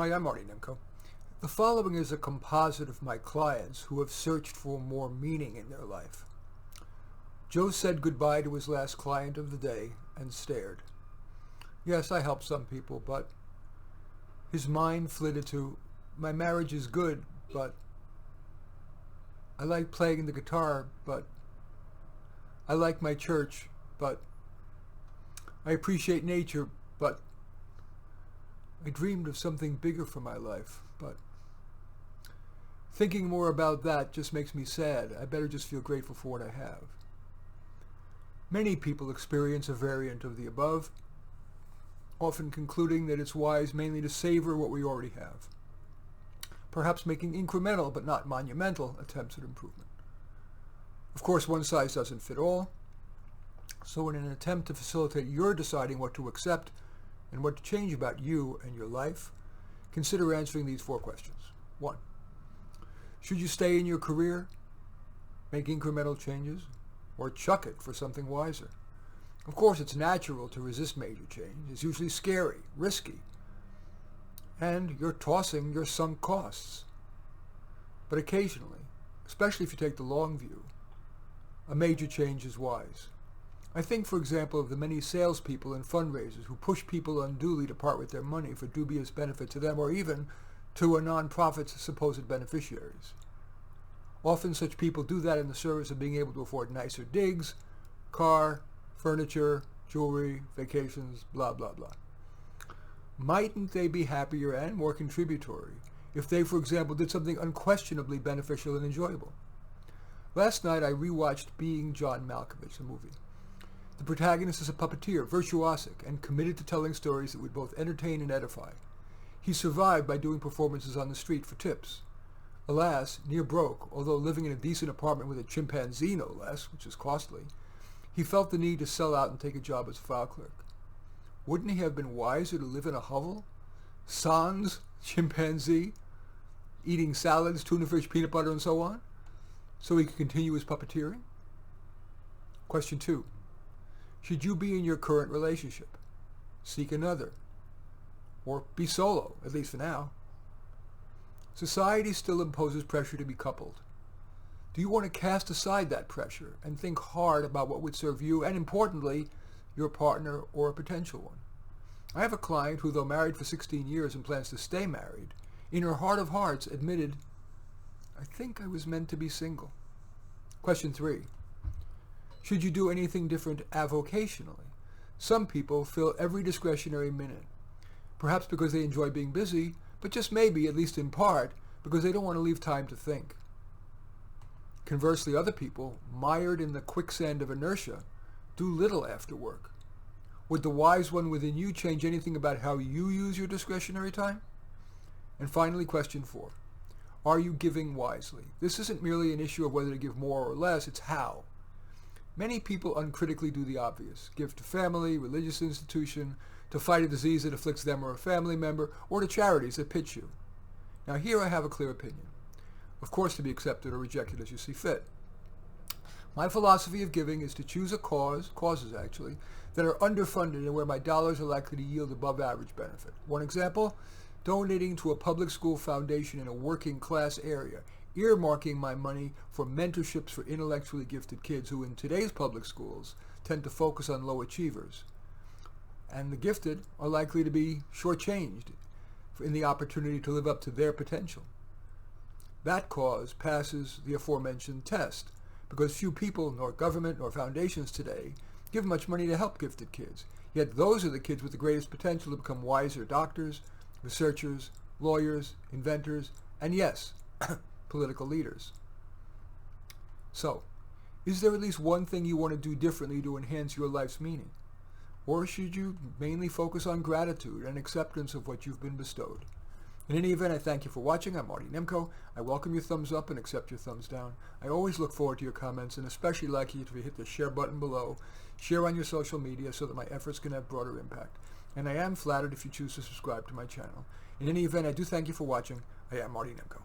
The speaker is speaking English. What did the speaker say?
Hi, I'm Marty Nemko. The following is a composite of my clients who have searched for more meaning in their life. Joe said goodbye to his last client of the day and stared. Yes, I help some people, but his mind flitted to, my marriage is good, but I like playing the guitar, but I like my church, but I appreciate nature, but I dreamed of something bigger for my life, but thinking more about that just makes me sad. I better just feel grateful for what I have. Many people experience a variant of the above, often concluding that it's wise mainly to savor what we already have, perhaps making incremental but not monumental attempts at improvement. Of course, one size doesn't fit all, so in an attempt to facilitate your deciding what to accept and what to change about you and your life, consider answering these 4 questions. 1. Should you stay in your career, make incremental changes, or chuck it for something wiser? Of course, it's natural to resist major change. It's usually scary, risky, and you're tossing your sunk costs. But occasionally, especially if you take the long view, a major change is wise. I think, for example, of the many salespeople and fundraisers who push people unduly to part with their money for dubious benefit to them or even to a nonprofit's supposed beneficiaries. Often such people do that in the service of being able to afford nicer digs, car, furniture, jewelry, vacations, blah, blah, blah. Mightn't they be happier and more contributory if they, for example, did something unquestionably beneficial and enjoyable? Last night I rewatched Being John Malkovich, the movie. The protagonist is a puppeteer, virtuosic, and committed to telling stories that would both entertain and edify. He survived by doing performances on the street for tips. Alas, near broke, although living in a decent apartment with a chimpanzee no less, which is costly, he felt the need to sell out and take a job as a file clerk. Wouldn't he have been wiser to live in a hovel? Sans chimpanzee, eating salads, tuna fish, peanut butter, and so on, so he could continue his puppeteering? Question 2. Should you be in your current relationship? Seek another. Or be solo, at least for now. Society still imposes pressure to be coupled. Do you want to cast aside that pressure and think hard about what would serve you and, importantly, your partner or a potential one? I have a client who, though married for 16 years and plans to stay married, in her heart of hearts admitted, I think I was meant to be single. Question 3. Should you do anything different avocationally? Some people fill every discretionary minute, perhaps because they enjoy being busy, but just maybe, at least in part, because they don't want to leave time to think. Conversely, other people, mired in the quicksand of inertia, do little after work. Would the wise one within you change anything about how you use your discretionary time? And finally, question 4. Are you giving wisely? This isn't merely an issue of whether to give more or less, it's how. Many people uncritically do the obvious, give to family, religious institution, to fight a disease that afflicts them or a family member, or to charities that pitch you. Now here I have a clear opinion, of course to be accepted or rejected as you see fit. My philosophy of giving is to choose a causes actually, that are underfunded and where my dollars are likely to yield above average benefit. One example, donating to a public school foundation in a working class area, earmarking my money for mentorships for intellectually gifted kids who in today's public schools tend to focus on low achievers. And the gifted are likely to be shortchanged in the opportunity to live up to their potential. That cause passes the aforementioned test because few people, nor government, nor foundations today, give much money to help gifted kids. Yet those are the kids with the greatest potential to become wiser doctors, researchers, lawyers, inventors, and yes, political leaders. So, is there at least one thing you want to do differently to enhance your life's meaning? Or should you mainly focus on gratitude and acceptance of what you've been bestowed? In any event, I thank you for watching. I'm Marty Nemko. I welcome your thumbs up and accept your thumbs down. I always look forward to your comments and especially like you if you hit the share button below. Share on your social media so that my efforts can have broader impact. And I am flattered if you choose to subscribe to my channel. In any event, I do thank you for watching. I am Marty Nemko.